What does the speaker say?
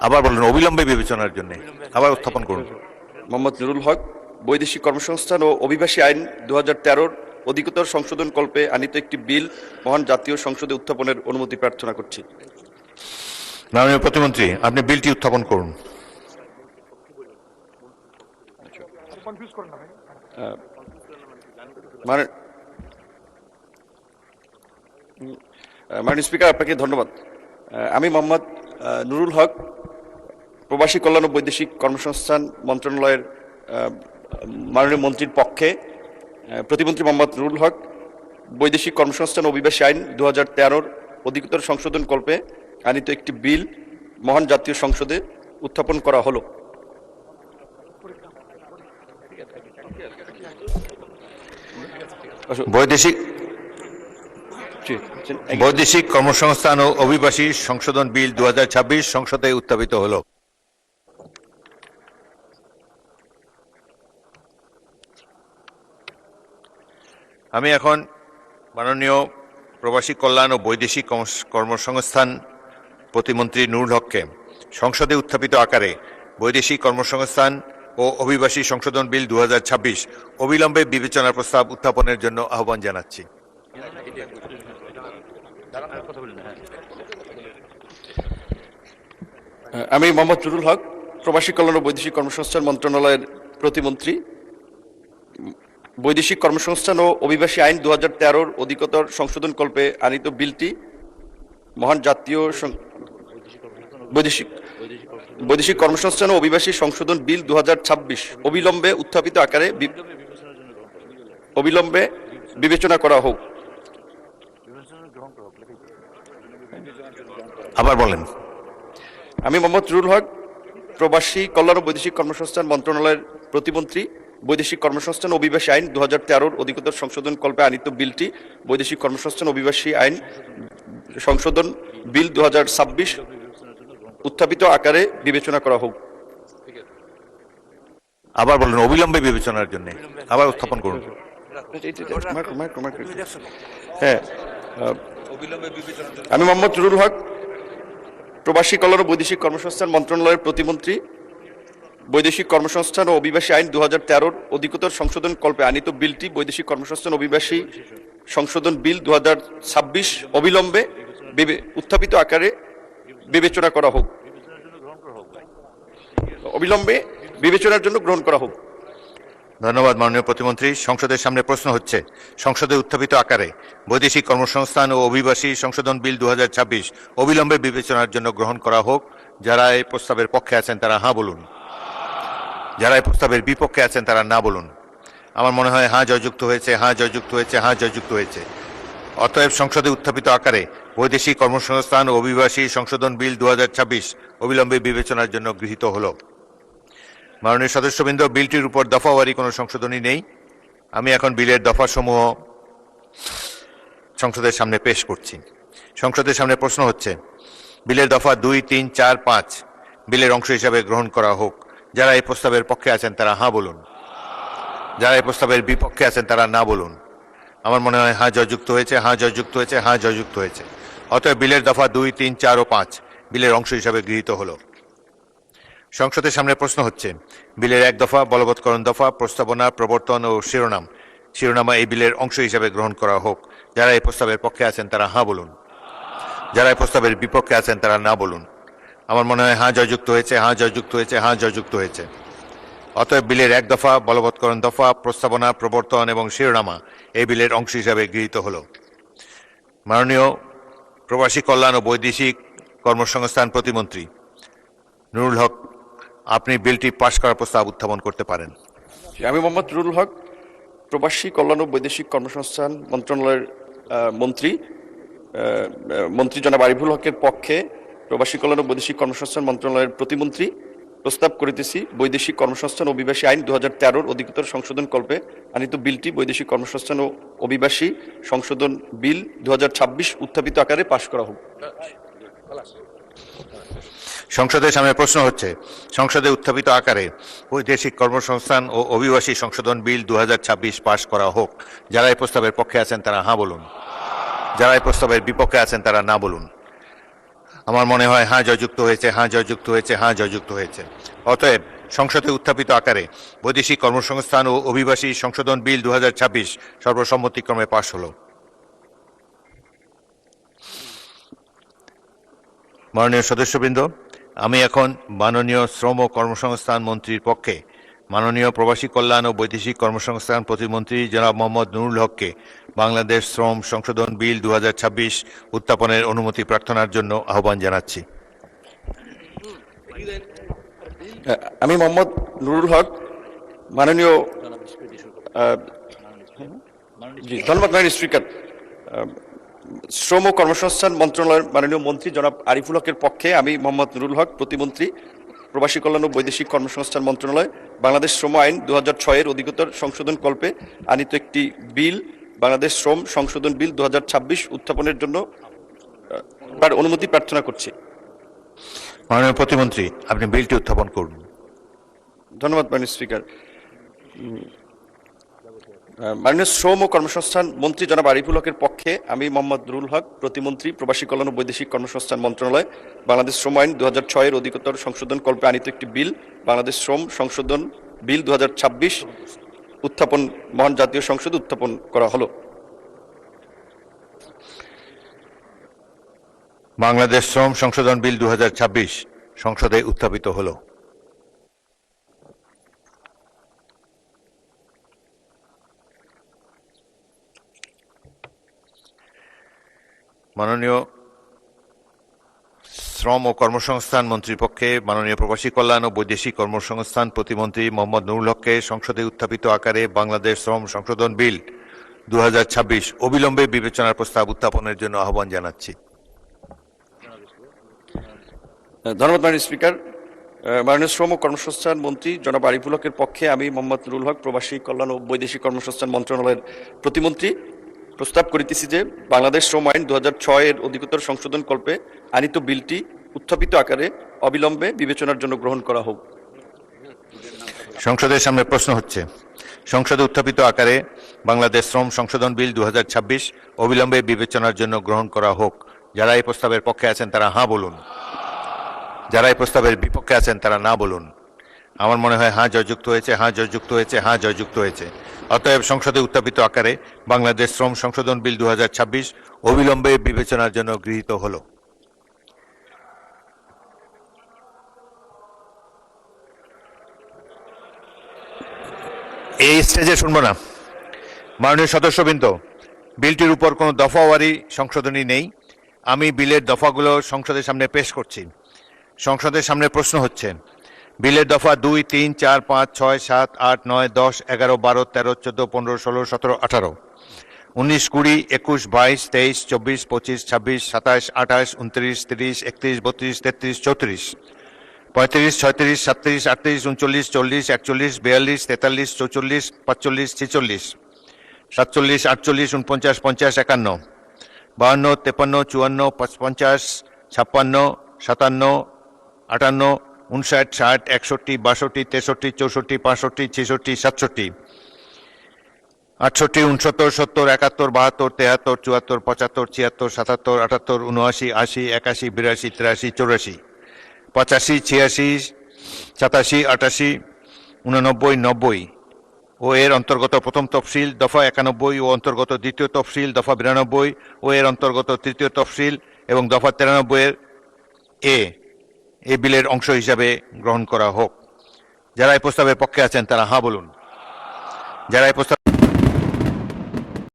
আবার বলুন, অবিলম্বে বিবেচনার জন্য আবার উত্থাপন করুন। মোহাম্মদ নুরুল হক, বৈদেশিক কর্মসংস্থান ও অভিবাসী আইন 2013 অধিকতর সংশোধন কল্পে আনিত একটি বিল মহান জাতীয় সংসদে উত্থাপনের অনুমতি প্রার্থনা করছি। মাননীয় প্রতিমন্ত্রী, আপনি বিলটি উত্থাপন করুন। মাননীয় স্পিকার, আপনাকে ধন্যবাদ। আমি মোহাম্মদ নুরুল হক, প্রবাসী কল্যাণ ও বৈদেশিক কর্মসংস্থান মন্ত্রণালয়ের মাননীয় মন্ত্রীর পক্ষে প্রতিমন্ত্রী মোহাম্মদ নুরুল হক বৈদেশিক কর্মসংস্থান ও অভিবাসী আইন 2013 অধিকতর সংশোধন কল্পে আনিত একটি বিল মহান জাতীয় সংসদে উত্থাপন করা হলো। বৈদেশিক কর্মসংস্থান ও অভিবাসী সংশোধন বিল 2026 সংসদে উত্থাপিত হলো। আমি এখন মাননীয় প্রবাসী কল্যাণ ও বৈদেশিক কর্মসংস্থান প্রতিমন্ত্রী নুরুল হককে সংসদে উত্থাপিত আকারে বৈদেশিক কর্মসংস্থান ও অভিবাসী সংশোধন বিল 2026 অবিলম্বে বিবেচনার প্রস্তাব উত্থাপনের জন্য আহ্বান জানাচ্ছি। আমি মোহাম্মদ নুরুল হক, প্রবাসী কল্যাণ ও বৈদেশিক কর্মসংস্থান মন্ত্রণালয়ের প্রতিমন্ত্রী, বৈদেশিক কর্মসংস্থান ও অভিবাসী আইন 2013 অধিকতর সংশোধন কল্পে আনিত বিলটি মহান জাতীয় বৈদেশিক কর্মসংস্থান ও অভিবাসী সংশোধন বিল 2026 অবিলম্বে উত্থাপিত আকারে অবিলম্বে বিবেচনা করা হোক। আবার বলেন। আমি মোহাম্মদ নুরুল হক, প্রবাসী কল্যাণ ও বৈদেশিক কর্মসংস্থান মন্ত্রণালয়ের প্রতিমন্ত্রী, বৈদেশিক কর্মসংস্থান ও অভিবাসী আইন 2013 অধিকতর সংশোধন কল্পে আনিত বিলটি বৈদেশিক কর্মসংস্থান অভিবাসী আইন সংশোধন বিল 2026 উত্থাপিত আকারে বিবেচনা করা হোক। আবার বলুন, অবিলম্বে বিবেচনার জন্য আবার উত্থাপন করুন। হ্যাঁ, আমি মোহাম্মদ নুরুল হক, প্রবাসী কল্যাণ ও বৈদেশিক কর্মসংস্থান মন্ত্রণালয়ের প্রতিমন্ত্রী, বৈদেশিক কর্মসংস্থান ও অভিবাসী আইন 2013 অধিকতর সংশোধন কল্পে আনিত বিলটি বৈদেশিক কর্মসংস্থান অভিবাসী সংশোধন বিল 2026 অবিলম্বে উত্থাপিত আকারে বিবেচনা করা হোক। অবিলম্বে বিবেচনার জন্য গ্রহণ করা হোক। ধন্যবাদ মাননীয় প্রতিমন্ত্রী। সংসদের সামনে প্রশ্ন হচ্ছে, সংসদে উত্থাপিত আকারে বৈদেশিক কর্মসংস্থান ও অভিবাসী সংশোধন বিল 2026 অবিলম্বে বিবেচনার জন্য গ্রহণ করা হোক। যারা এই প্রস্তাবের পক্ষে আছেন তারা হ্যাঁ বলুন, যারা এই প্রস্তাবের বিপক্ষে আছেন তারা না বলুন। আমার মনে হয় হ্যাঁ জয়যুক্ত হয়েছে, হ্যাঁ জয়যুক্ত হয়েছে, হ্যাঁ জয়যুক্ত হয়েছে। অতএব সংসদে উত্থাপিত আকারে বৈদেশিক কর্মসংস্থান ও অভিবাসী সংশোধন বিল 2026 অবিলম্বে বিবেচনার জন্য গৃহীত হলো। মাননীয় সদস্যবৃন্দ, বিলটির উপর দফাওয়ারি কোনো সংশোধনী নেই। আমি এখন বিলের দফাসমূহ সংসদের সামনে পেশ করছি। সংসদের সামনে প্রশ্ন হচ্ছে, বিলের দফা 2, 3, 4, 5 বিলের অংশ হিসাবে গ্রহণ করা হোক। যারা এই প্রস্তাবের পক্ষে আছেন তারা হ্যাঁ বলুন, যারা এই প্রস্তাবের বিপক্ষে আছেন তারা না বলুন। আমার মনে হয় হ্যাঁ জয়যুক্ত হয়েছে, হ্যাঁ জয়যুক্ত হয়েছে, হ্যাঁ জয়যুক্ত হয়েছে। অতএব বিলের দফা 2, 3, 4 ও 5 বিলের অংশ হিসাবে গৃহীত হলো। সংসদের সামনে প্রশ্ন হচ্ছে, বিলের 1 দফা বলবৎকরণ দফা, প্রস্তাবনা, প্রবর্তন ও শিরোনামা এই বিলের অংশ হিসাবে গ্রহণ করা হোক। যারা এই প্রস্তাবের পক্ষে আছেন তারা হ্যাঁ বলুন, যারা এই প্রস্তাবের বিপক্ষে আছেন তারা না বলুন। আমার মনে হয় হ্যাঁ জয়যুক্ত হয়েছে, হ্যাঁ জয়যুক্ত হয়েছে, হ্যাঁ জয়যুক্ত হয়েছে। অতএব বিলের 1 দফা বলবৎকরণ দফা, প্রস্তাবনা, প্রবর্তন এবং শিরোনামা এই বিলের অংশ হিসাবে গৃহীত হল। মাননীয় প্রবাসী কল্যাণ ও বৈদেশিক কর্মসংস্থান প্রতিমন্ত্রী নুরুল হক, আপনি বিলটি পাশ করার প্রস্তাব উত্থাপন করতে পারেন। আমি মোহাম্মদ নুরুল হক, প্রবাসী কল্যাণ ও বৈদেশিক কর্মসংস্থান মন্ত্রণালয়ের মন্ত্রী জনাব আরিফুল হকের পক্ষে, প্রবাসী কল্যাণ ও বৈদেশিক কর্মসংস্থান মন্ত্রণালয়ের প্রতিমন্ত্রী, প্রস্তাব করিতেছি বৈদেশিক কর্মসংস্থান ও অভিবাসী আইন 2013 অধিকতর সংশোধন কল্পে আনিত বিলটি বৈদেশিক কর্মসংস্থান ও অভিবাসী সংশোধন বিল 2026 উত্থাপিত আকারে পাশ করা হোক। সংসদের সামনে প্রশ্ন হচ্ছে, সংসদে উত্থাপিত আকারে বৈদেশিক কর্মসংস্থান ও অভিবাসী সংশোধন বিল 2026 পাশ করা হোক। যারা এই প্রস্তাবের পক্ষে আছেন তারা হ্যাঁ বলুন, যারা এই প্রস্তাবের বিপক্ষে আছেন তারা না বলুন। আমার মনে হয় হ্যাঁ জয়যুক্ত হয়েছে, হ্যাঁ জয়যুক্ত হয়েছে, হ্যাঁ জয়যুক্ত হয়েছে। অতএব সংসদে উত্থাপিত আকারে বৈদেশিক কর্মসংস্থান ও অভিবাসী সংশোধন বিল 2026 সর্বসম্মতিক্রমে পাশ হলো। মাননীয় সদস্যবৃন্দ, আমি এখন মাননীয় শ্রম ও কর্মসংস্থান মন্ত্রীর পক্ষে মাননীয় প্রবাসী কল্যাণ ও বৈদেশিক কর্মসংস্থান প্রতিমন্ত্রী জনাব মোহাম্মদ নুরুল হককে বাংলাদেশ শ্রম সংশোধন বিল 2026 উত্থাপনের অনুমতি প্রার্থনার জন্য আহ্বান জানাচ্ছি। আমি মোহাম্মদ নুরুল হক মাননীয় ধন্যবাদ মাননীয় স্পিকার। শ্রম ও কর্মসংস্থান মন্ত্রণালয়ের মাননীয় মন্ত্রী জনাব আরিফুল হকের পক্ষে আমি মোহাম্মদ নুরুল হক প্রতিমন্ত্রী প্রবাসী কল্যাণ ও বৈদেশিক কর্মসংস্থান মন্ত্রণালয় বাংলাদেশ শ্রম আইন 2006 এর অধিকতর সংশোধন কল্পে আনিত একটি বিল বাংলাদেশ শ্রম সংশোধন বিল 2026 উত্থাপনের জন্য তার অনুমতি প্রার্থনা করছি। মাননীয় প্রতিমন্ত্রী, আপনি বিলটি উত্থাপন করুন। ধন্যবাদ মাননীয় স্পিকার। মাননীয় শ্রম ও কর্মসংস্থান মন্ত্রী জনাব আরিফুল হকের পক্ষে আমি মোহাম্মদ নুরুল হক প্রতিমন্ত্রী প্রবাসী কল্যাণ ও বৈদেশিক কর্মসংস্থান মন্ত্রণালয় বাংলাদেশ শ্রম আইন 2006 এর অধিকতর সংশোধন কল্পে আনিত একটি বিল বাংলাদেশ শ্রম সংশোধন বিল 2026 উত্থাপন মহান জাতীয় সংসদে উত্থাপন করা হলো। বাংলাদেশ শ্রম সংশোধন বিল 2026 সংসদে উত্থাপিত হলো। মাননীয় শ্রম ও কর্মসংস্থান মন্ত্রীর পক্ষে মাননীয় প্রবাসী কল্যাণ ও বৈদেশিক কর্মসংস্থান প্রতিমন্ত্রী মোহাম্মদ নুরুল হককে সংসদে উত্থাপিত আকারে বাংলাদেশ শ্রম সংশোধন বিল 2026 অবিলম্বে বিবেচনার প্রস্তাব উত্থাপনের জন্য আহ্বান জানাচ্ছি। ধন্যবাদ মাননীয় স্পিকার। মাননীয় শ্রম ও কর্মসংস্থান মন্ত্রী জনাব আরিফুল হকের পক্ষে আমি মোহাম্মদ নুরুল হক প্রবাসী কল্যাণ ও বৈদেশিক কর্মসংস্থান মন্ত্রণালয়ের প্রতিমন্ত্রী প্রস্তাব করিতেছি যে বাংলাদেশ শ্রম আইন 2006 এর অধিকতর সংশোধন কল্পে আনিত বিলটি উত্থাপিত আকারে অবিলম্বে বিবেচনার জন্য গ্রহণ করা হোক। সংসদের সামনে প্রশ্ন হচ্ছে, সংসদে উত্থাপিত আকারে বাংলাদেশ শ্রম সংশোধন বিল 2026 অবিলম্বে বিবেচনার জন্য গ্রহণ করা হোক। যারা এই প্রস্তাবের পক্ষে আছেন তারা হ্যাঁ বলুন, যারা এই প্রস্তাবের বিপক্ষে আছেন তারা না বলুন। আমার মনে হয় হ্যাঁ জয়যুক্ত হয়েছে, হ্যাঁ জয়যুক্ত হয়েছে, হ্যাঁ জয়যুক্ত হয়েছে। অতএব সংসদে উত্থাপিত আকারে বাংলাদেশ শ্রম সংশোধন বিল 2026 অবিলম্বে বিবেচনার জন্য গৃহীত হলো। এই স্টেজে শুনবো না। মাননীয় সদস্যবৃন্দ, বিলটির উপর কোনো দফাওয়ারি সংশোধনী নেই। আমি বিলের দফাগুলো সংসদের সামনে পেশ করছি। সংসদের সামনে প্রশ্ন হচ্ছে, বিলের দফা 2, 3, 4, 5, 6, 7, 8, 9, 10, 11, 12, 13, 14, 15, 16, 17, 18, 19, 20, 21, 22, 23, 24, 25, 26, 27, 28, 29, 30, 31, 32, 33, 34, 35, 36, 37, 38, 39, 40, 41, 42, 43, 44, 45, 46, 47, 48, 49, 50, 51, 52, 53, 54, 55, 56, 57, 58, 59, 60, 61, 62, 63, 64, 65, 66, 67, 68, 69, 70, 71, 72, 73, 74, 75, 76, 77, 78, 79, 80, 81, 82, 83, 84, 85, 86, 87, 89, 90 ও এর অন্তর্গত প্রথম তফসিল দফা 91 ও অন্তর্গত দ্বিতীয় তফসিল দফা 92 ও এর অন্তর্গত তৃতীয় তফসিল এবং দফা 93 এর এই বিলের অংশ হিসাবে গ্রহণ করা হোক। যারা এই প্রস্তাবের পক্ষে আছেন তারা হ্যাঁ বলুন, যারা এই প্রস্তাব